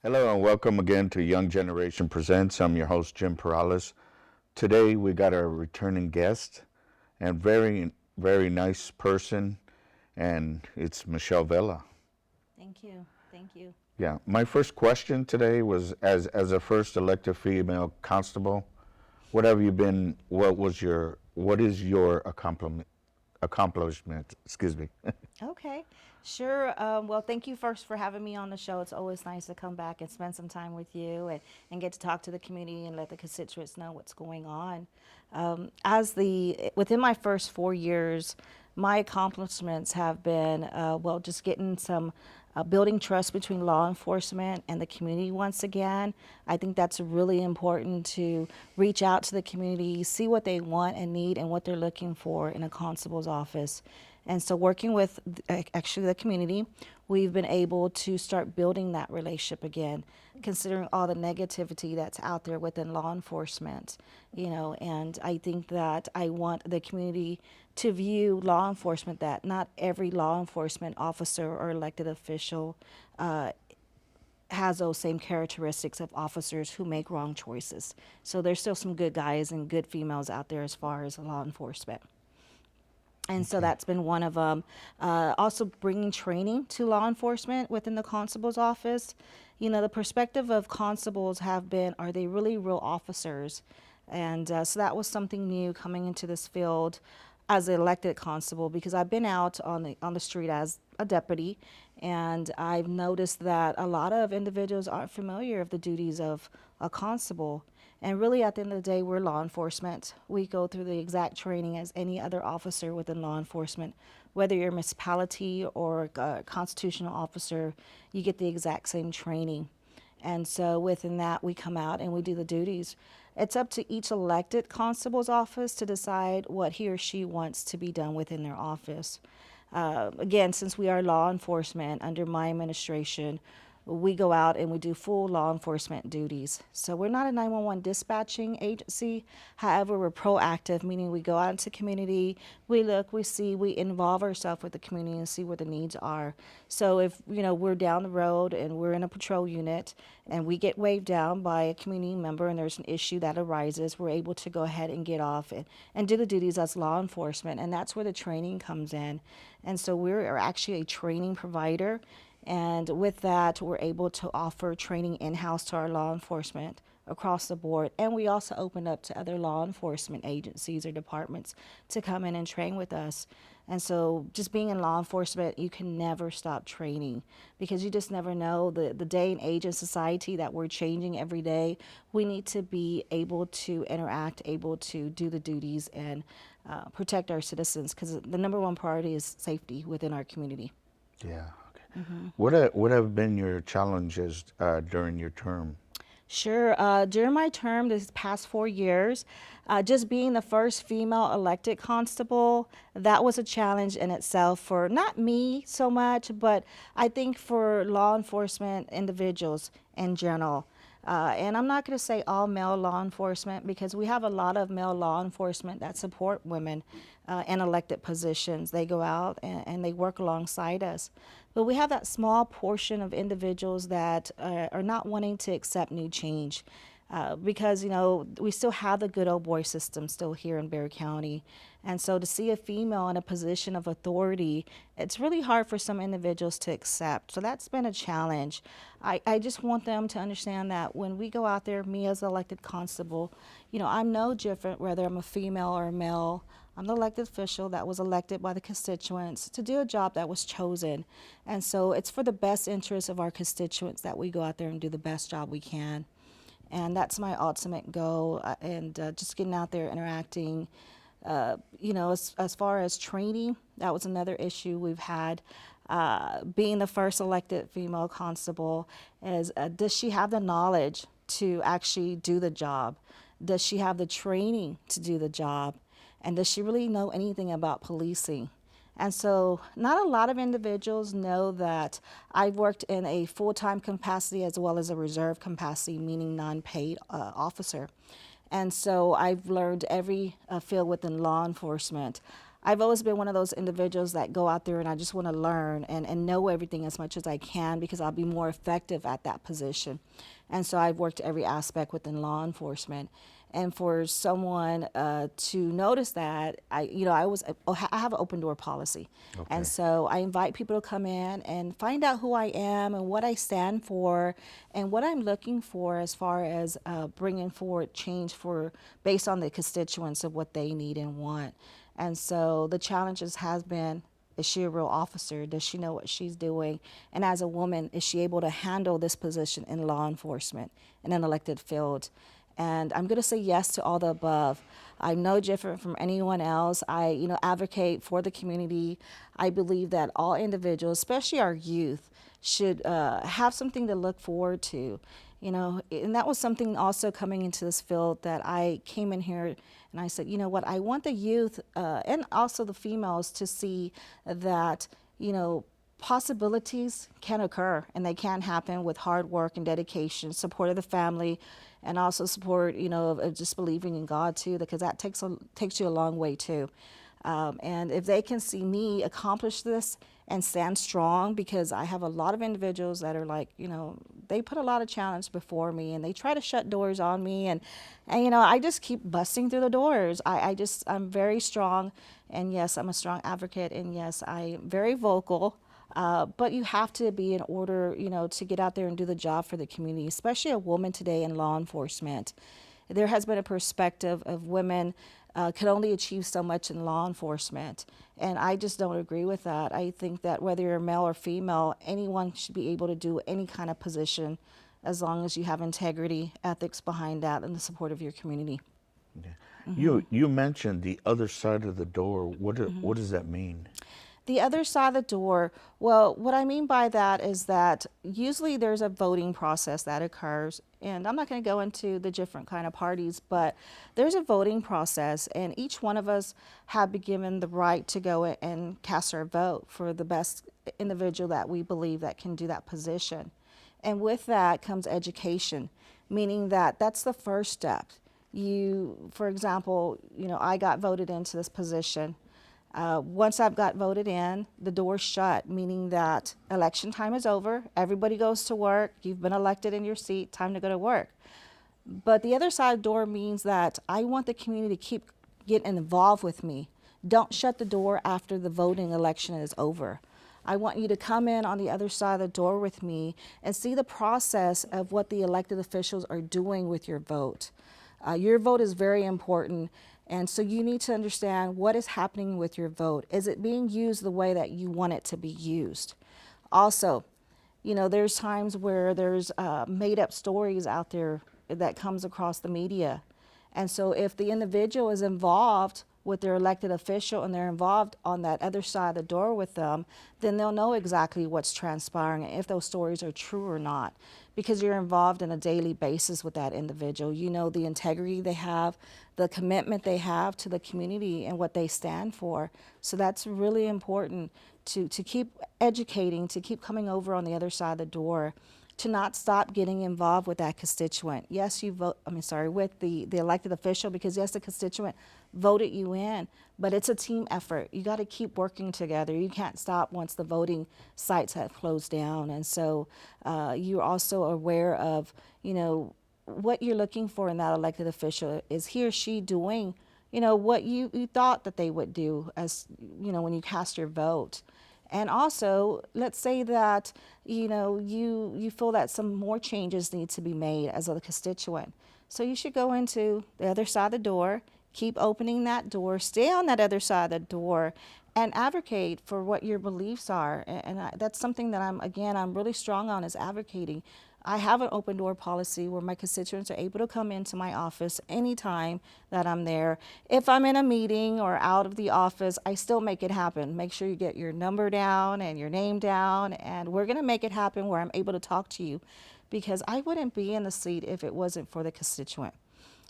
Hello and welcome again to Young Generation Presents. I'm your host, Jim Perales. Today we got a returning guest and very nice person, and it's Michelle Vela. Thank you. Thank you. Yeah, my first question today was as a first elected female constable, what have you been, what is your accomplishment, excuse me. Okay. Sure. Well, thank you first for having me on the show. It's always nice to come back and spend some time with you and get to talk to the community and let the constituents know what's going on. Within my first 4 years, my accomplishments have been, just getting some building trust between law enforcement and the community once again. I think that's really important to reach out to the community, see what they want and need and what they're looking for in a constable's office. And so, working with actually the community, we've been able to start building that relationship again, considering all the negativity that's out there within law enforcement. And I think that I want the community to view law enforcement that not every law enforcement officer or elected official has those same characteristics of officers who make wrong choices. So there's still some good guys and good females out there as far as law enforcement. And so Okay. that's been one of them. Also, bringing training to law enforcement within the constable's office. The perspective of constables have been, are they really real officers? And so that was something new coming into this field as an elected constable, because I've been out on the street as a deputy, and I've noticed that a lot of individuals aren't familiar of the duties of a constable. And really, at the end of the day, we're law enforcement. We go through the exact training as any other officer within law enforcement. Whether you're a municipality or a constitutional officer, you get the exact same training. And so within that, we come out and we do the duties. It's up to each elected constable's office to decide what he or she wants to be done within their office. Again, since we are law enforcement under my administration, we go out and we do full law enforcement duties. So we're not a 911 dispatching agency. However, we're proactive, meaning we go out into community, we look, we see, we involve ourselves with the community and see where the needs are. So if, we're down the road and we're in a patrol unit and we get waved down by a community member and there's an issue that arises, we're able to go ahead and get off and do the duties as law enforcement. And that's where the training comes in. And so we're actually a training provider. And with that, we're able to offer training in-house to our law enforcement across the board. And we also open up to other law enforcement agencies or departments to come in and train with us. And so just being in law enforcement, you can never stop training, because you just never know the day and age in society that we're changing every day. We need to be able to interact, able to do the duties and protect our citizens, because the number one priority is safety within our community. Yeah. Okay. What have been your challenges during your term? Sure. During my term, this past 4 years, just being the first female elected constable, that was a challenge in itself for not me so much, but I think for law enforcement individuals in general. And I'm not going to say all male law enforcement, because we have a lot of male law enforcement that support women in elected positions. They go out and they work alongside us. But we have that small portion of individuals that are not wanting to accept new change. Because, we still have the good old boy system still here in Bexar County. And so to see a female in a position of authority, it's really hard for some individuals to accept. So that's been a challenge. I just want them to understand that when we go out there, me as an elected constable, I'm no different whether I'm a female or a male. I'm the elected official that was elected by the constituents to do a job that was chosen. And so it's for the best interest of our constituents that we go out there and do the best job we can. And that's my ultimate goal. And just getting out there, interacting. As far as training, that was another issue we've had. Being the first elected female constable, does she have the knowledge to actually do the job? Does she have the training to do the job? And does she really know anything about policing? And so not a lot of individuals know that I've worked in a full-time capacity as well as a reserve capacity, meaning non-paid officer. And so I've learned every field within law enforcement. I've always been one of those individuals that go out there and I just want to learn and know everything as much as I can because I'll be more effective at that position. And so I've worked every aspect within law enforcement. And for someone to notice that, I have an open door policy. And Okay. so I invite people to come in and find out who I am and what I stand for and what I'm looking for as far as bringing forward change for based on the constituents of what they need and want. And so the challenges has been, is she a real officer? Does she know what she's doing? And as a woman, is she able to handle this position in law enforcement in an elected field? And I'm going to say yes to all the above. I'm no different from anyone else. I, advocate for the community. I believe that all individuals, especially our youth, should have something to look forward to. And that was something also coming into this field that I came in here and I said, you know what, I want the youth and also the females to see that, possibilities can occur and they can happen with hard work and dedication, support of the family, and also support, of just believing in God too, because that takes you a long way too. And if they can see me accomplish this and stand strong, because I have a lot of individuals that are like, they put a lot of challenge before me and they try to shut doors on me. And I just keep busting through the doors. I'm very strong. And yes, I'm a strong advocate. And yes, I'm very vocal. But you have to be in order, to get out there and do the job for the community, especially a woman today in law enforcement. There has been a perspective of women can only achieve so much in law enforcement. And I just don't agree with that. I think that whether you're male or female, anyone should be able to do any kind of position as long as you have integrity, ethics behind that, and the support of your community. Yeah. You mentioned the other side of the door. What does that mean? The other side of the door, well, what I mean by that is that usually there's a voting process that occurs. And I'm not going to go into the different kind of parties, but there's a voting process. And each one of us have been given the right to go and cast our vote for the best individual that we believe that can do that position. And with that comes education, meaning that that's the first step. For example, I got voted into this position. Once I've got voted in, the door's shut, meaning that election time is over. Everybody goes to work. You've been elected in your seat. Time to go to work. But the other side of the door means that I want the community to keep getting involved with me. Don't shut the door after the voting election is over. I want you to come in on the other side of the door with me and see the process of what the elected officials are doing with your vote. Your vote is very important. And so you need to understand what is happening with your vote. Is it being used the way that you want it to be used? Also, there's times where there's made up stories out there that comes across the media. And so if the individual is involved with their elected official and they're involved on that other side of the door with them, then they'll know exactly what's transpiring and if those stories are true or not, because you're involved on a daily basis with that individual. You know the integrity they have, the commitment they have to the community and what they stand for. So that's really important to keep educating, to keep coming over on the other side of the door, to not stop getting involved with that constituent. Yes, with the elected official, because yes, the constituent voted you in, but it's a team effort. You got to keep working together. You can't stop once the voting sites have closed down. And so you're also aware of, what you're looking for in that elected official. Is he or she doing, what you thought that they would do as, when you cast your vote? And also, let's say that, you feel that some more changes need to be made as a constituent. So you should go into the other side of the door, keep opening that door, stay on that other side of the door, and advocate for what your beliefs are. That's something that I'm really strong on, is advocating. I have an open door policy where my constituents are able to come into my office anytime that I'm there. If I'm in a meeting or out of the office, I still make it happen. Make sure you get your number down and your name down, and we're going to make it happen where I'm able to talk to you, because I wouldn't be in the seat if it wasn't for the constituent.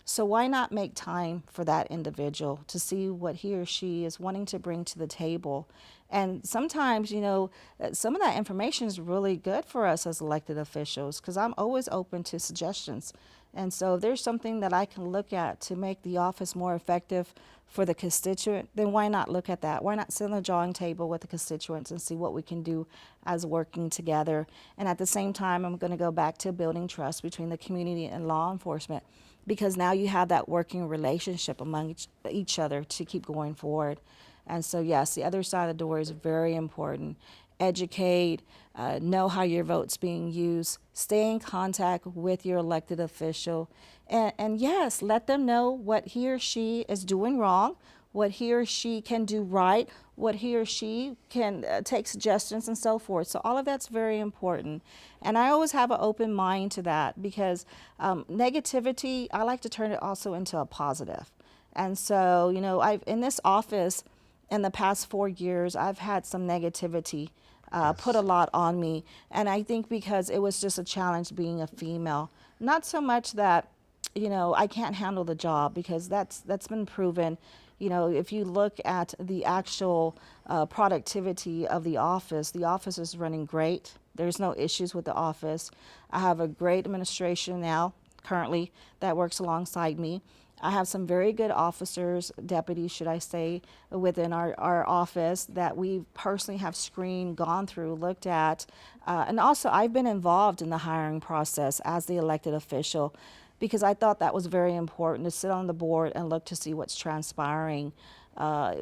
So why not make time for that individual to see what he or she is wanting to bring to the table? And sometimes, some of that information is really good for us as elected officials, because I'm always open to suggestions. And so if there's something that I can look at to make the office more effective for the constituent, then why not look at that? Why not sit on the drawing table with the constituents and see what we can do as working together? And at the same time, I'm going to go back to building trust between the community and law enforcement, because now you have that working relationship among each other to keep going forward. And so, yes, the other side of the door is very important. Educate, know how your vote's being used, stay in contact with your elected official, and yes, let them know what he or she is doing wrong, what he or she can do right, what he or she can take suggestions and so forth. So all of that's very important. And I always have an open mind to that, because negativity, I like to turn it also into a positive. And so, I've in this office, in the past 4 years, I've had some negativity put a lot on me. And I think because it was just a challenge being a female. Not so much that, I can't handle the job, because that's been proven. If you look at the actual productivity of the office is running great. There's no issues with the office. I have a great administration now, currently, that works alongside me. I have some very good officers, deputies, should I say, within our office that we personally have screened, gone through, looked at. And also, I've been involved in the hiring process as the elected official, because I thought that was very important, to sit on the board and look to see what's transpiring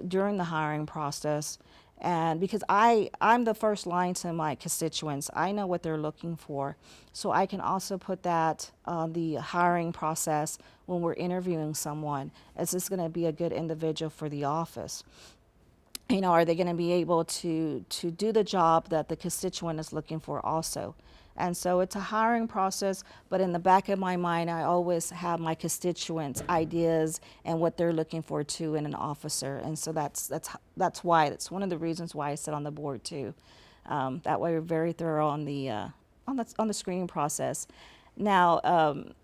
during the hiring process. And because I'm the first line to my constituents, I know what they're looking for. So I can also put that on the hiring process when we're interviewing someone. Is this going to be a good individual for the office? Are they going to be able to do the job that the constituent is looking for also? And so it's a hiring process, but in the back of my mind, I always have my constituents' ideas and what they're looking for too in an officer. And so that's why, that's one of the reasons why I sit on the board too. That way we're very thorough on the screening process. Now,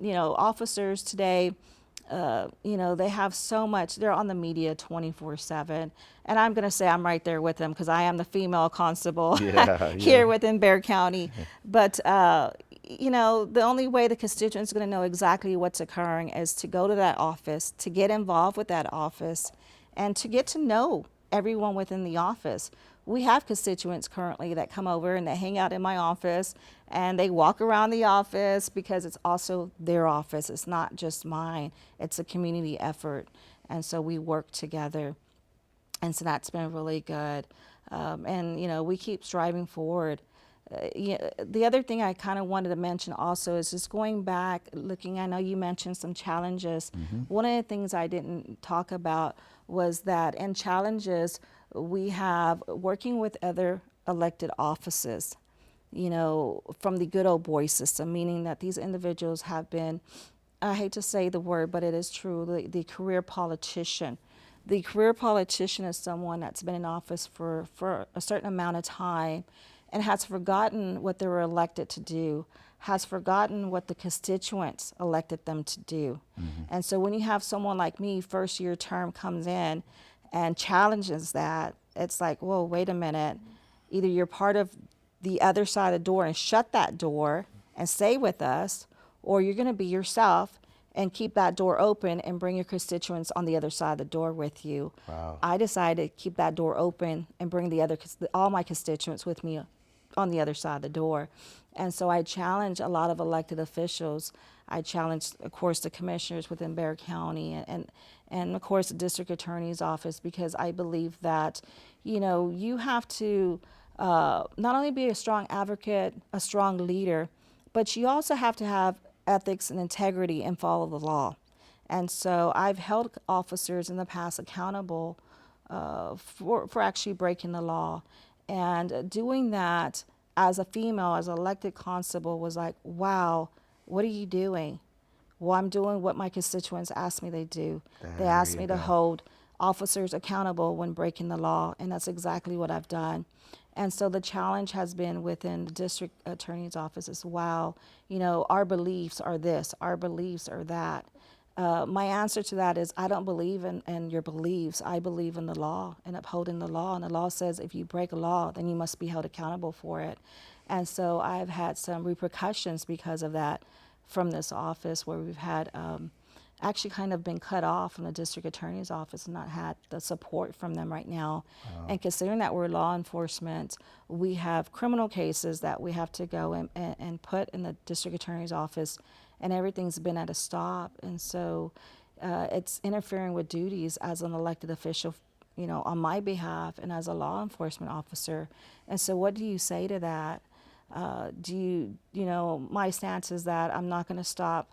officers today, they have so much, they're on the media 24/7. And I'm going to say I'm right there with them, because I am the female constable here within Bexar County. But, the only way the constituent is going to know exactly what's occurring is to go to that office, to get involved with that office, and to get to know everyone within the office. We have constituents currently that come over and they hang out in my office and they walk around the office, because it's also their office. It's not just mine. It's a community effort. And so we work together. And so that's been really good. And we keep striving forward. The other thing I kind of wanted to mention also is just going back, looking, I know you mentioned some challenges. One of the things I didn't talk about was that in challenges, we have working with other elected offices, from the good old boy system, meaning that these individuals have been, I hate to say the word, but it is true, the career politician. The career politician is someone that's been in office for a certain amount of time and has forgotten what they were elected to do, has forgotten what the constituents elected them to do. And so when you have someone like me, first year term, comes in and challenges that, it's like, whoa, wait a minute. Either you're part of the other side of the door and shut that door and stay with us, or you're going to be yourself and keep that door open and bring your constituents on the other side of the door with you. Wow. I decided to keep that door open and bring all my constituents with me on the other side of the door. And so I challenge a lot of elected officials. I challenge, of course, the commissioners within Bexar County and of course, the district attorney's office, because I believe that, you have to not only be a strong advocate, a strong leader, but you also have to have ethics and integrity and follow the law. And so I've held officers in the past accountable for actually breaking the law. And doing that as a female, as an elected constable, was like, wow, what are you doing? Well, I'm doing what my constituents asked me to do. They asked me to hold officers accountable when breaking the law, and that's exactly what I've done. And so the challenge has been within the district attorney's office is, wow, our beliefs are this, our beliefs are that. My answer to that is, I don't believe in your beliefs. I believe in the law and upholding the law. And the law says if you break a law, then you must be held accountable for it. And so I've had some repercussions because of that. from this office, where we've had actually kind of been cut off from the district attorney's office and not had the support from them right now. And considering that we're law enforcement, we have criminal cases that we have to go and put in the district attorney's office, and everything's been at a stop. And so it's interfering with duties as an elected official, on my behalf and as a law enforcement officer. And so what do you say to that? My stance is that I'm not going to stop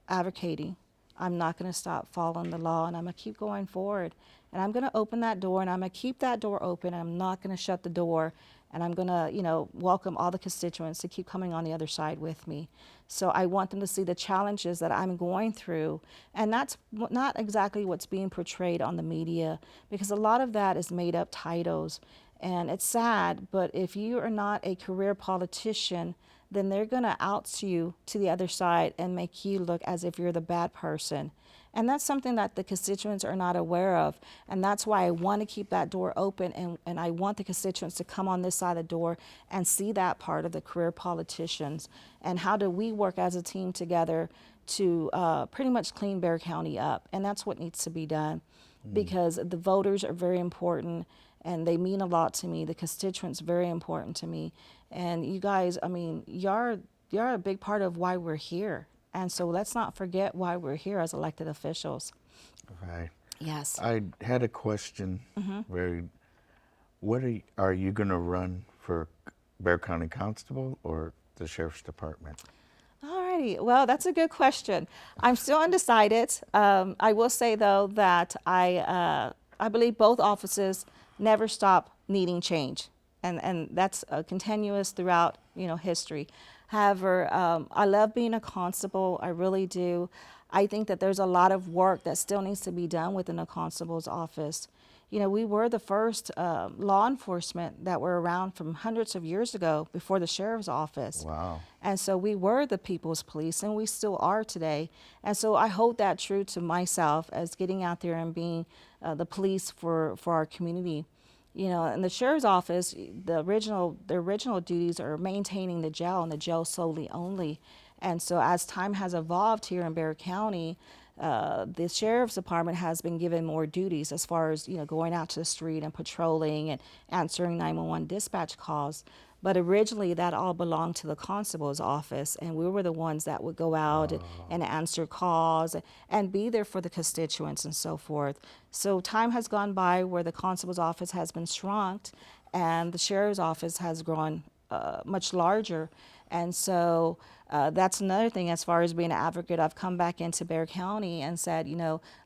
advocating. I'm not going to stop following the law, and I'm going to keep going forward. And I'm going to open that door, and I'm going to keep that door open. And I'm not going to shut the door, and I'm going to, welcome all the constituents to keep coming on the other side with me. So I want them to see the challenges that I'm going through, and that's not exactly what's being portrayed on the media, because a lot of that is made up titles. And it's sad, but if you are not a career politician, then they're going to out you to the other side and make you look as if you're the bad person. And that's something that the constituents are not aware of. And that's why I want to keep that door open, and I want the constituents to come on this side of the door and see that part of the career politicians. And how do we work as a team together to pretty much clean Bexar County up? And that's what needs to be done, because the voters are very important, and they mean a lot to me. The constituents very important to me. And you guys, you're a big part of why we're here. And so let's not forget why we're here as elected officials. Right. Yes. I had a question. Are you going to run for Bexar County Constable or the Sheriff's Department? Alrighty. Well, that's a good question. I'm still undecided. I will say, though, that I believe both offices never stop needing change. And that's continuous throughout, history. However, I love being a constable. I really do. I think that there's a lot of work that still needs to be done within a constable's office. We were the first law enforcement that were around from hundreds of years ago, before the sheriff's office. Wow. And so we were the people's police, and we still are today. And so I hold that true to myself, as getting out there and being the police for our community. In the sheriff's office, the original duties are maintaining the jail, and the jail solely only. And so as time has evolved here in Bexar County, the sheriff's department has been given more duties, as far as going out to the street and patrolling and answering 911 dispatch calls. But originally, that all belonged to the constable's office, and we were the ones that would go out and answer calls and be there for the constituents and so forth. So time has gone by where the constable's office has been shrunk, and the sheriff's office has grown much larger. And so that's another thing. As far as being an advocate, I've come back into Bexar County and said,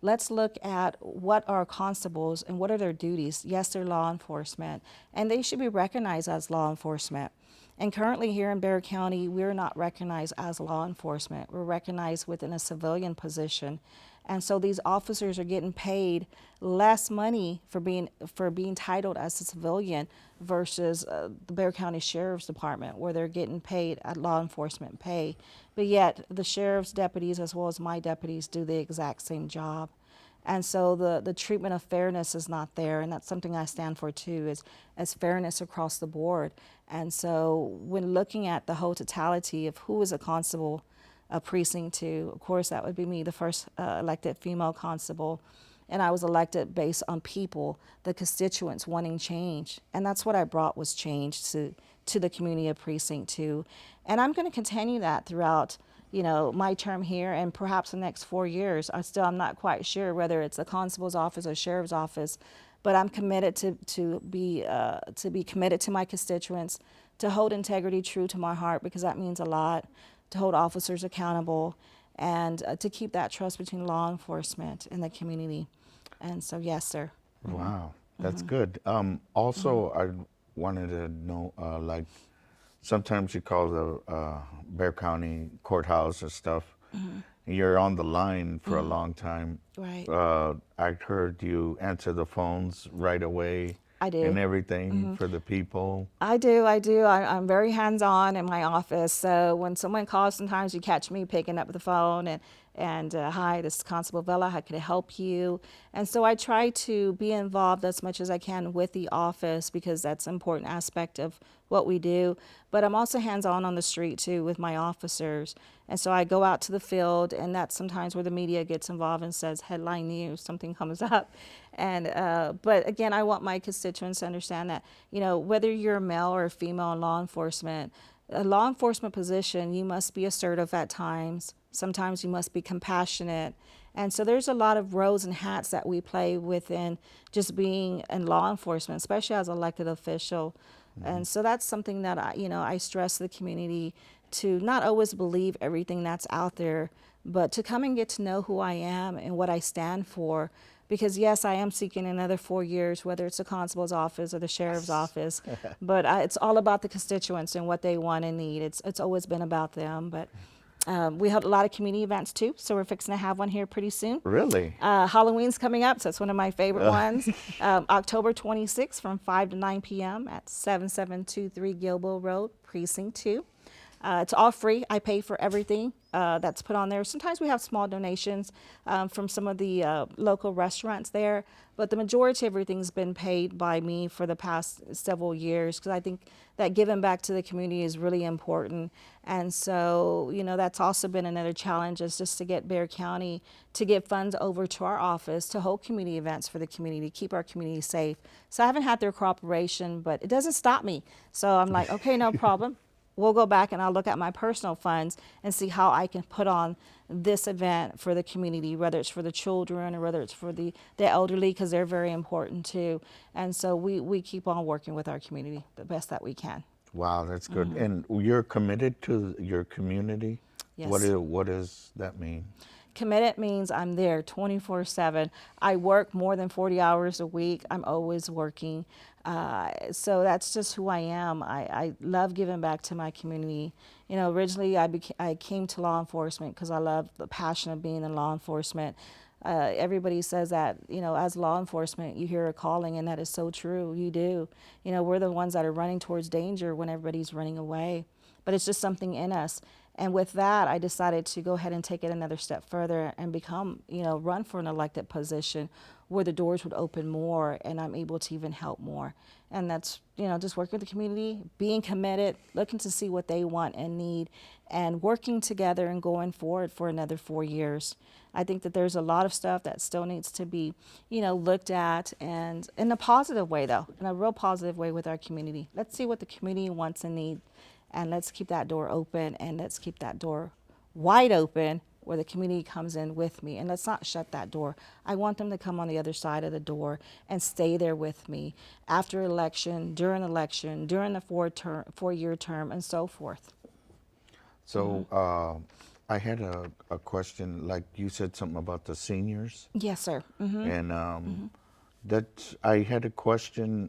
let's look at what are constables and what are their duties. Yes, they're law enforcement, and they should be recognized as law enforcement. And currently here in Bexar County, we're not recognized as law enforcement. We're recognized within a civilian position. And so these officers are getting paid less money for being titled as a civilian versus the Bexar County Sheriff's Department, where they're getting paid at law enforcement pay. But yet the sheriff's deputies, as well as my deputies, do the exact same job. And so the treatment of fairness is not there, and that's something I stand for too, as fairness across the board. And so when looking at the whole totality of who is a constable, a precinct to, of course, that would be me, the first elected female constable. And I was elected based on people, the constituents wanting change. And that's what I brought, was change to the community of Precinct 2. And I'm going to continue that throughout, my term here, and perhaps the next 4 years. I'm not quite sure whether it's the constable's office or sheriff's office, but I'm committed to be committed to my constituents, to hold integrity true to my heart, because that means a lot, to hold officers accountable, and to keep that trust between law enforcement and the community. And so, yes, sir. Wow, that's good. Also, I wanted to know, sometimes you call the Bexar County courthouse and stuff, and you're on the line for a long time. Right. I heard you answer the phones right away. I do. And everything for the people. I do. I'm very hands-on in my office. So when someone calls, sometimes you catch me picking up the phone and hi, this is Constable Vela, how can I help you? And so I try to be involved as much as I can with the office because that's an important aspect of what we do. But I'm also hands-on on the street too with my officers. And so I go out to the field, and that's sometimes where the media gets involved and says headline news, something comes up. And but again, I want my constituents to understand that, you know, whether you're a male or a female in law enforcement, a law enforcement position, you must be assertive at times. Sometimes you must be compassionate. And so there's a lot of roles and hats that we play within just being in law enforcement, especially as an elected official. And so that's something that I stress to the community to not always believe everything that's out there, but to come and get to know who I am and what I stand for. Because yes, I am seeking another 4 years, whether it's the constable's office or the sheriff's office, but it's all about the constituents and what they want and need. It's always been about them. But we held a lot of community events too, so we're fixing to have one here pretty soon. Really? Halloween's coming up, so it's one of my favorite ones. October 26th from 5 to 9 p.m. at 7723 Gilboa Road, Precinct 2. It's all free. I pay for everything that's put on there. Sometimes we have small donations from some of the local restaurants there, but the majority of everything's been paid by me for the past several years because I think that giving back to the community is really important. And so, that's also been another challenge is just to get Bexar County to get funds over to our office to hold community events for the community, keep our community safe. So I haven't had their cooperation, but it doesn't stop me. So I'm like, okay, no problem. We'll go back and I'll look at my personal funds and see how I can put on this event for the community, whether it's for the children or whether it's for the elderly, because they're very important too. And so we keep on working with our community the best that we can. Wow, that's good. And you're committed to your community? Yes. What does that mean? Committed means I'm there 24/7. I work more than 40 hours a week. I'm always working. So that's just who I am. I love giving back to my community. Originally I came to law enforcement because I love the passion of being in law enforcement. Everybody says that, as law enforcement, you hear a calling, and that is so true. You do. We're the ones that are running towards danger when everybody's running away. But it's just something in us. And with that, I decided to go ahead and take it another step further and become, run for an elected position where the doors would open more and I'm able to even help more. And that's, just working with the community, being committed, looking to see what they want and need, and working together and going forward for another 4 years. I think that there's a lot of stuff that still needs to be, looked at, and in a positive way, though, in a real positive way with our community. Let's see what the community wants and needs. And let's keep that door open, and let's keep that door wide open where the community comes in with me. And let's not shut that door. I want them to come on the other side of the door and stay there with me after election, during the 4-year term, and so forth. So I had a question, like you said something about the seniors. Yes, sir. And that I had a question.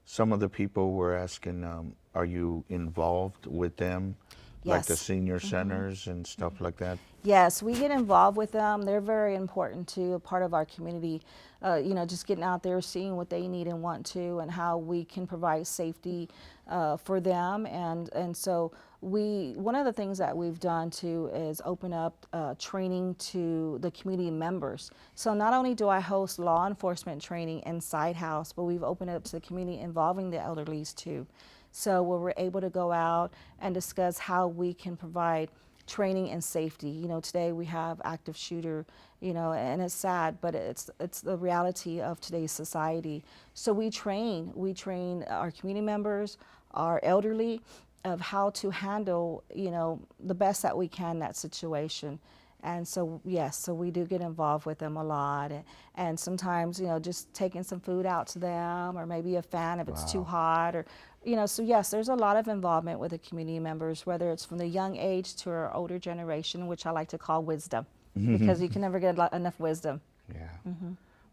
Some of the people were asking, are you involved with them, like the Yes. senior centers and stuff like that? Yes, we get involved with them. They're very important to a part of our community. Just getting out there, seeing what they need and want to, and how we can provide safety for them. And so one of the things that we've done too is open up training to the community members. So not only do I host law enforcement training inside house, but we've opened it up to the community involving the elderlies too. So where we're able to go out and discuss how we can provide training and safety. Today we have active shooter, and it's sad, but it's the reality of today's society. So we train our community members, our elderly, of how to handle, the best that we can in that situation. And so, yes, so we do get involved with them a lot. And sometimes, just taking some food out to them, or maybe a fan if it's too hot, or, so yes, there's a lot of involvement with the community members, whether it's from the young age to our older generation, which I like to call wisdom, because you can never get enough wisdom. Yeah.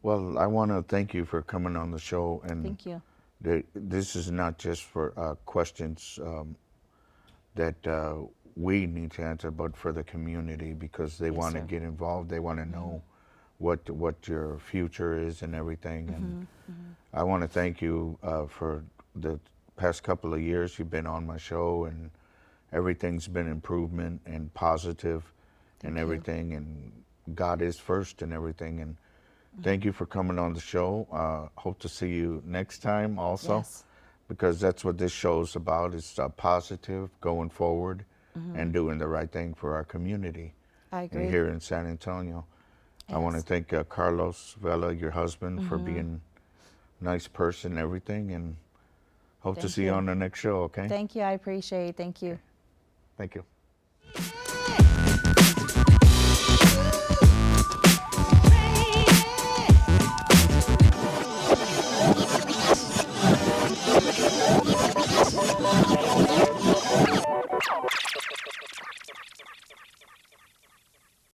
Well, I want to thank you for coming on the show. And Thank you. this is not just for questions that we need to answer, but for the community, because they want to sir. get involved. They want to know what your future is and everything. And I want to thank you for the past couple of years you've been on my show, and everything's been improvement and positive. and you. everything, and God is first and everything. And thank you for coming on the show. Hope to see you next time also, Yes. because that's what this show is about. It's positive, going forward, and doing the right thing for our community I agree. here in San Antonio. I want to Yes. thank Carlos Vela, your husband, for being a nice person and everything, and hope to Thank see you you. on the next show, okay? Thank you. I appreciate it. Thank you. Thank you.